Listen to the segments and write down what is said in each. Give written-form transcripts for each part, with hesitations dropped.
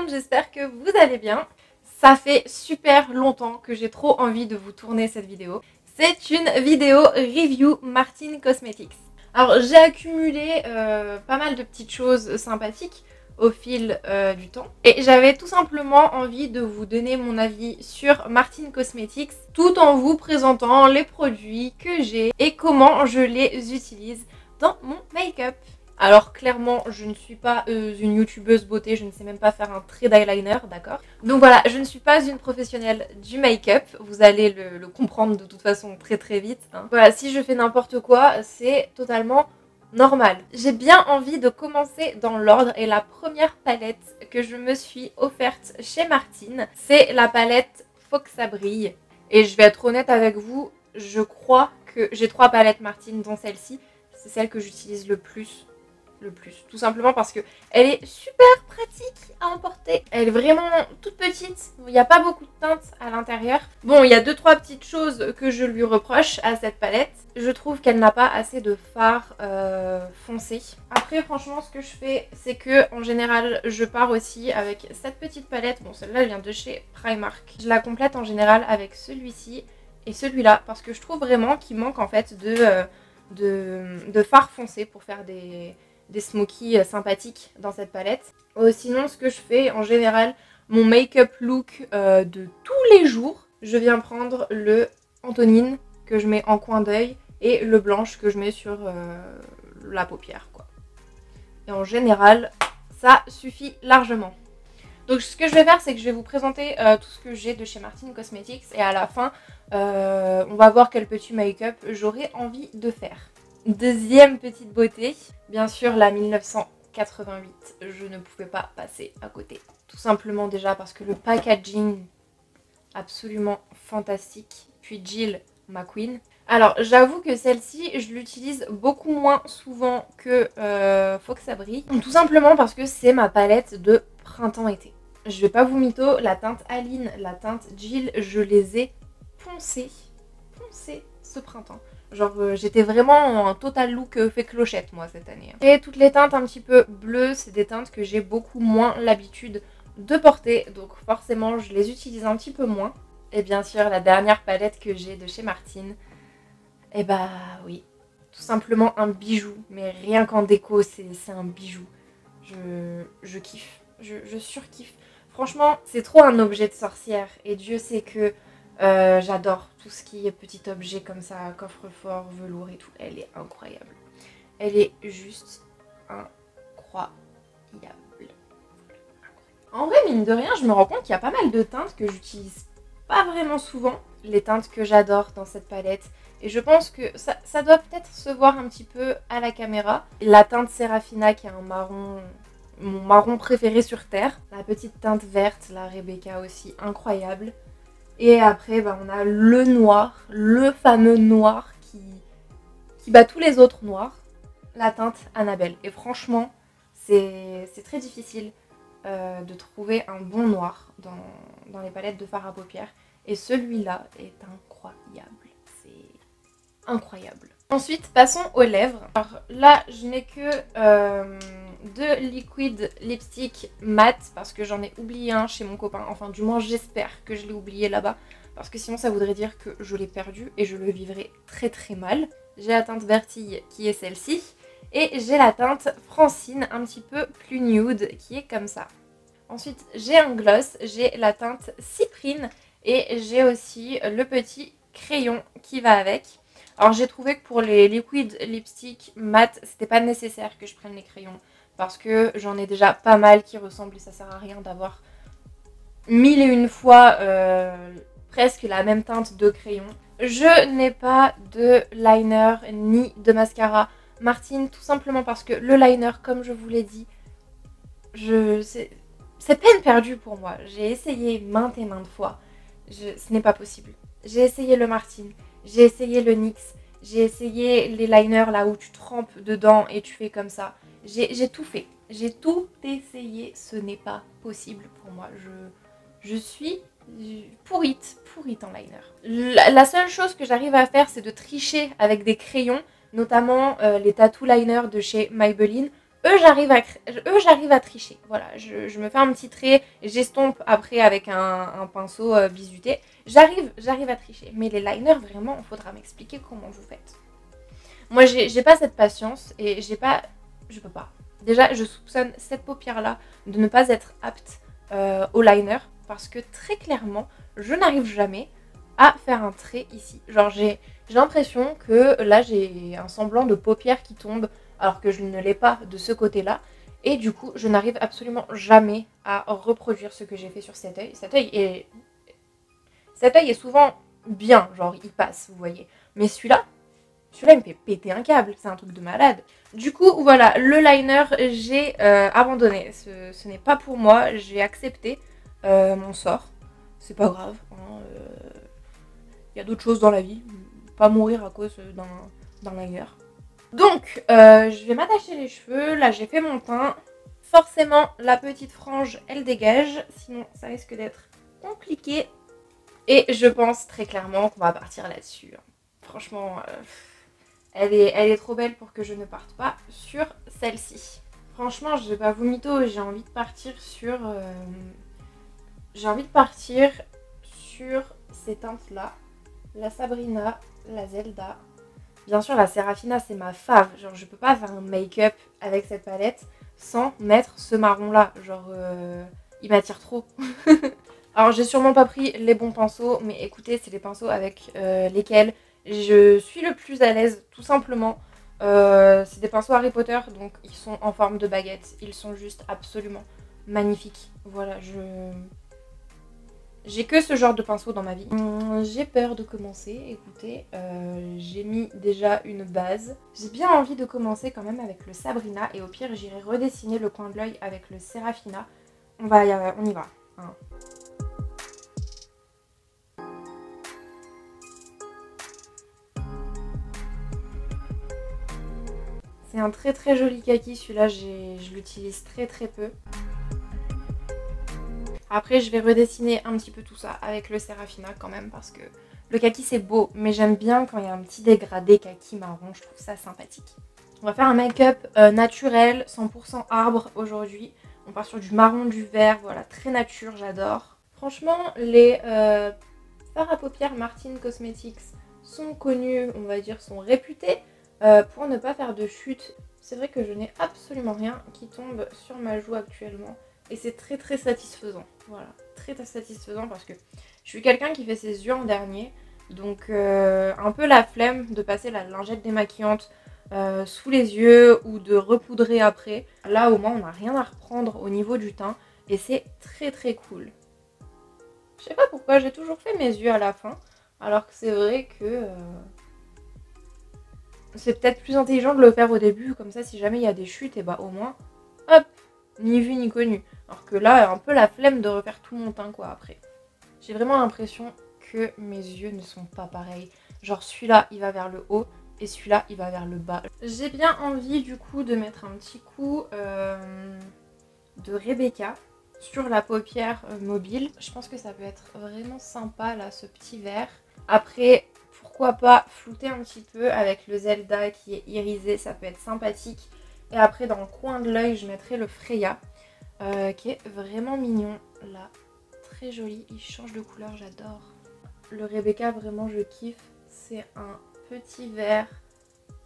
monde, j'espère que vous allez bien. Ça fait super longtemps que j'ai trop envie de vous tourner cette vidéo. C'est une vidéo review Martine Cosmetics. Alors j'ai accumulé pas mal de petites choses sympathiques au fil du temps. Et j'avais tout simplement envie de vous donner mon avis sur Martine Cosmetics tout en vous présentant les produits que j'ai et comment je les utilise dans mon make-up. Alors clairement je ne suis pas une youtubeuse beauté, je ne sais même pas faire un trait d'eyeliner, d'accord? Donc voilà, je ne suis pas une professionnelle du make-up, vous allez le comprendre de toute façon très très vite, hein. Voilà, si je fais n'importe quoi, c'est totalement normal. J'ai bien envie de commencer dans l'ordre et la première palette que je me suis offerte chez Martine, c'est la palette Faut que ça brille. Et je vais être honnête avec vous, je crois que j'ai 3 palettes Martine dont celle-ci, c'est celle que j'utilise le plus. Tout simplement parce que elle est super pratique à emporter. Elle est vraiment toute petite, il n'y a pas beaucoup de teintes à l'intérieur. Bon, il y a 2-3 petites choses que je lui reproche à cette palette. Je trouve qu'elle n'a pas assez de fard foncé. Après, franchement, ce que je fais, c'est que en général, je pars aussi avec cette petite palette. Bon, celle-là, elle vient de chez Primark. Je la complète en général avec celui-ci et celui-là parce que je trouve vraiment qu'il manque en fait de fard foncé pour faire des smokies sympathiques dans cette palette. Sinon, ce que je fais en général, mon make-up look de tous les jours, je viens prendre le Antonine que je mets en coin d'œil et le blanche que je mets sur la paupière, quoi. Et en général, ça suffit largement. Donc ce que je vais faire, c'est que je vais vous présenter tout ce que j'ai de chez Martine Cosmetics et à la fin, on va voir quel petit make-up j'aurais envie de faire. Deuxième petite beauté, bien sûr la 1988, je ne pouvais pas passer à côté. Tout simplement déjà parce que le packaging, absolument fantastique. Puis Jill McQueen. Alors j'avoue que celle-ci, je l'utilise beaucoup moins souvent que Faut que ça brille. Tout simplement parce que c'est ma palette de printemps-été. Je vais pas vous mytho, la teinte Aline, la teinte Jill, je les ai poncées ce printemps. Genre j'étais vraiment en total look fait clochette moi cette année. Et toutes les teintes un petit peu bleues, c'est des teintes que j'ai beaucoup moins l'habitude de porter. Donc forcément je les utilise un petit peu moins. Et bien sûr la dernière palette que j'ai de chez Martine. Et bah oui, tout simplement un bijou. Mais rien qu'en déco c'est un bijou. Je kiffe, je surkiffe. Franchement c'est trop un objet de sorcière. Et Dieu sait que j'adore tout ce qui est petit objet comme ça, coffre-fort, velours et tout. Elle est incroyable. Elle est juste incroyable. En vrai, mine de rien, je me rends compte qu'il y a pas mal de teintes que j'utilise pas vraiment souvent. Les teintes que j'adore dans cette palette. Et je pense que ça doit peut-être se voir un petit peu à la caméra. La teinte Serafina qui est un marron, mon marron préféré sur Terre. La petite teinte verte, la Rebecca aussi, incroyable. Et après, bah, on a le noir, le fameux noir qui bat tous les autres noirs, la teinte Annabelle. Et franchement, c'est très difficile de trouver un bon noir dans les palettes de fard à paupières. Et celui-là est incroyable. C'est incroyable. Ensuite, passons aux lèvres. Alors là, je n'ai que deux liquid lipstick mat parce que j'en ai oublié un chez mon copain. Enfin, du moins, j'espère que je l'ai oublié là-bas parce que sinon, ça voudrait dire que je l'ai perdu et je le vivrais très très mal. J'ai la teinte Vertille qui est celle-ci et j'ai la teinte Francine un petit peu plus nude qui est comme ça. Ensuite, j'ai un gloss, j'ai la teinte Cyprine et j'ai aussi le petit crayon qui va avec. Alors j'ai trouvé que pour les liquid lipstick mat, c'était pas nécessaire que je prenne les crayons parce que j'en ai déjà pas mal qui ressemblent et ça sert à rien d'avoir 1001 fois presque la même teinte de crayon. Je n'ai pas de liner ni de mascara Martine tout simplement parce que le liner, comme je vous l'ai dit, c'est peine perdue pour moi. J'ai essayé maintes et maintes fois, ce n'est pas possible. J'ai essayé le Martine. J'ai essayé le NYX, j'ai essayé les liners là où tu trempes dedans et tu fais comme ça. J'ai tout fait, j'ai tout essayé, ce n'est pas possible pour moi. Je suis pourrite en liner. La seule chose que j'arrive à faire, c'est de tricher avec des crayons, notamment les tattoo liners de chez Maybelline. j'arrive à tricher. Voilà, je me fais un petit trait, j'estompe après avec un pinceau bizuté. J'arrive à tricher. Mais les liners, vraiment, il faudra m'expliquer comment vous faites. Moi, j'ai pas cette patience et je peux pas. Déjà, je soupçonne cette paupière-là de ne pas être apte au liner parce que très clairement, je n'arrive jamais à faire un trait ici. Genre, j'ai l'impression que là, j'ai un semblant de paupière qui tombe alors que je ne l'ai pas de ce côté-là. Et du coup, je n'arrive absolument jamais à reproduire ce que j'ai fait sur cet œil. Cet œil est souvent bien, genre il passe, vous voyez. Mais celui-là, il me fait péter un câble, c'est un truc de malade. Du coup, voilà, le liner, j'ai abandonné. Ce n'est pas pour moi, j'ai accepté mon sort. C'est pas grave, hein, y a d'autres choses dans la vie. Pas mourir à cause d'un liner. Donc, je vais m'attacher les cheveux. Là, j'ai fait mon teint. Forcément, la petite frange, elle dégage. Sinon, ça risque d'être compliqué. Et je pense très clairement qu'on va partir là-dessus. Franchement, elle est trop belle pour que je ne parte pas sur celle-ci. Franchement, je vais pas vous mytho, j'ai envie de partir sur... ces teintes-là. La Sabrina, la Zelda. Bien sûr, la Serafina, c'est ma fave. Genre, je peux pas faire un make-up avec cette palette sans mettre ce marron-là. Genre, il m'attire trop. Alors, j'ai sûrement pas pris les bons pinceaux, mais écoutez, c'est les pinceaux avec lesquels je suis le plus à l'aise, tout simplement. C'est des pinceaux Harry Potter, donc ils sont en forme de baguette. Ils sont juste absolument magnifiques. Voilà, j'ai que ce genre de pinceau dans ma vie. J'ai peur de commencer, écoutez, j'ai mis déjà une base. J'ai bien envie de commencer quand même avec le Sabrina et au pire j'irai redessiner le coin de l'œil avec le Serafina. On y va. Hein. C'est un très très joli kaki, celui-là je l'utilise très très peu. Après, je vais redessiner un petit peu tout ça avec le Serafina quand même parce que le kaki c'est beau, mais j'aime bien quand il y a un petit dégradé kaki marron, je trouve ça sympathique. On va faire un make-up naturel, 100% arbre aujourd'hui. On part sur du marron, du vert, voilà, très nature, j'adore. Franchement, les fards à paupières Martine Cosmetics sont connus, on va dire, sont réputés pour ne pas faire de chute. C'est vrai que je n'ai absolument rien qui tombe sur ma joue actuellement. Et c'est très très satisfaisant, voilà, très très satisfaisant parce que je suis quelqu'un qui fait ses yeux en dernier. Donc un peu la flemme de passer la lingette démaquillante sous les yeux ou de repoudrer après. Là au moins on n'a rien à reprendre au niveau du teint et c'est très très cool. Je sais pas pourquoi j'ai toujours fait mes yeux à la fin alors que c'est vrai que c'est peut-être plus intelligent de le faire au début comme ça si jamais il y a des chutes et bah au moins hop, ni vu ni connu. Alors que là, un peu la flemme de refaire tout mon teint quoi après. J'ai vraiment l'impression que mes yeux ne sont pas pareils. Genre celui-là, il va vers le haut et celui-là, il va vers le bas. J'ai bien envie du coup de mettre un petit coup de Rebecca sur la paupière mobile. Je pense que ça peut être vraiment sympa là, ce petit vert. Après, pourquoi pas flouter un petit peu avec le Zelda qui est irisé, ça peut être sympathique. Et après, dans le coin de l'œil, je mettrai le Freya. Qui est vraiment mignon là, très joli, il change de couleur, j'adore. Le Rebecca vraiment je kiffe, c'est un petit vert,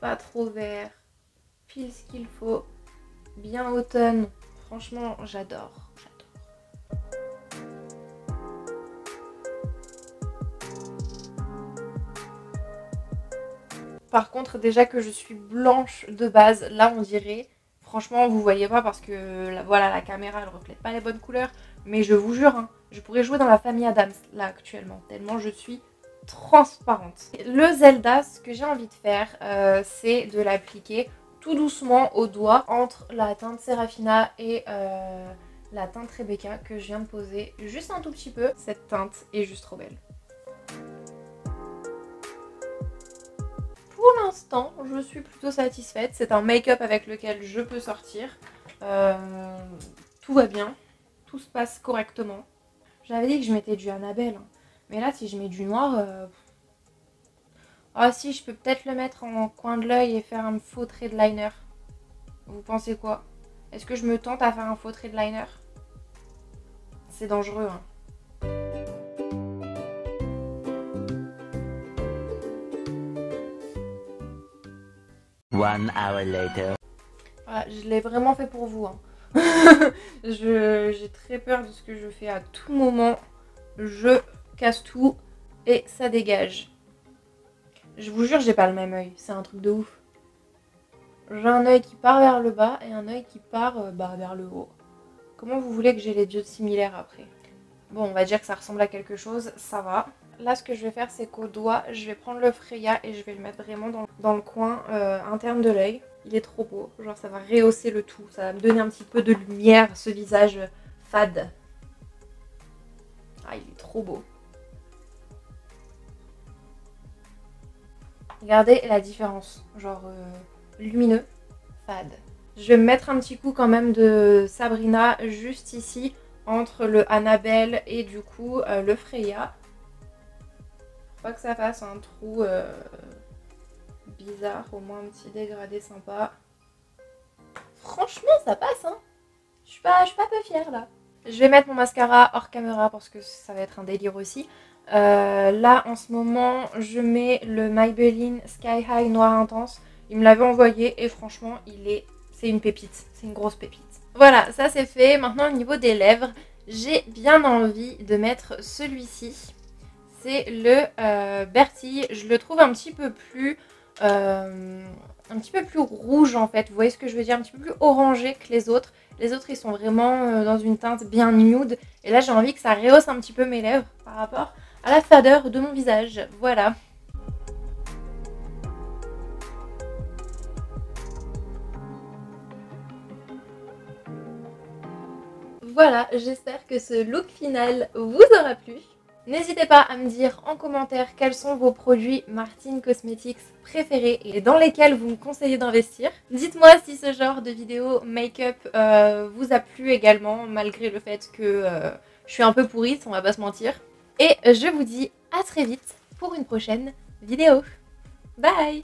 pas trop vert, pile ce qu'il faut, bien automne, franchement j'adore. Par contre déjà que je suis blanche de base, là on dirait... Franchement, vous voyez pas parce que voilà, la caméra elle reflète pas les bonnes couleurs. Mais je vous jure, hein, je pourrais jouer dans la famille Adams là actuellement. Tellement je suis transparente. Le Zelda, ce que j'ai envie de faire, c'est de l'appliquer tout doucement au doigt entre la teinte Serafina et la teinte Rebecca que je viens de poser. Juste un tout petit peu. Cette teinte est juste trop belle. Pour l'instant, je suis plutôt satisfaite. C'est un make-up avec lequel je peux sortir. Tout va bien. Tout se passe correctement. J'avais dit que je mettais du Annabelle. Hein. Mais là, si je mets du noir... Ah si, je peux peut-être le mettre en coin de l'œil et faire un faux trait de liner. Vous pensez quoi? Est-ce que je me tente à faire un faux trait de liner? C'est dangereux, hein. One hour later. Voilà, je l'ai vraiment fait pour vous, hein. J'ai très peur de ce que je fais à tout moment. Je casse tout et ça dégage. Je vous jure, j'ai pas le même œil. C'est un truc de ouf. J'ai un œil qui part vers le bas et un œil qui part vers le haut. Comment vous voulez que j'ai les yeux similaires après? Bon, on va dire que ça ressemble à quelque chose, ça va. Là, ce que je vais faire, c'est qu'au doigt, je vais prendre le Freya et je vais le mettre vraiment dans le coin interne de l'œil. Il est trop beau, genre ça va rehausser le tout. Ça va me donner un petit peu de lumière, ce visage fade. Ah, il est trop beau. Regardez la différence, genre lumineux, fade. Je vais me mettre un petit coup quand même de Sabrina juste ici, entre le Annabelle et du coup le Freya. Faut pas que ça fasse un trou bizarre, au moins un petit dégradé sympa. Franchement ça passe, hein. Je suis pas peu fière là. Je vais mettre mon mascara hors caméra parce que ça va être un délire aussi. Là en ce moment je mets le Maybelline Sky High Noir Intense. Il me l'avait envoyé et franchement c'est une pépite, c'est une grosse pépite. Voilà, ça c'est fait. Maintenant au niveau des lèvres, j'ai bien envie de mettre celui-ci. C'est le Bertille. Je le trouve un petit peu plus rouge en fait. Vous voyez ce que je veux dire? Un petit peu plus orangé que les autres. Les autres ils sont vraiment dans une teinte bien nude. Et là j'ai envie que ça rehausse un petit peu mes lèvres par rapport à la fadeur de mon visage. Voilà. Voilà, j'espère que ce look final vous aura plu. N'hésitez pas à me dire en commentaire quels sont vos produits Martine Cosmetics préférés et dans lesquels vous me conseillez d'investir. Dites-moi si ce genre de vidéo make-up vous a plu également, malgré le fait que je suis un peu pourrite, on va pas se mentir. Et je vous dis à très vite pour une prochaine vidéo. Bye!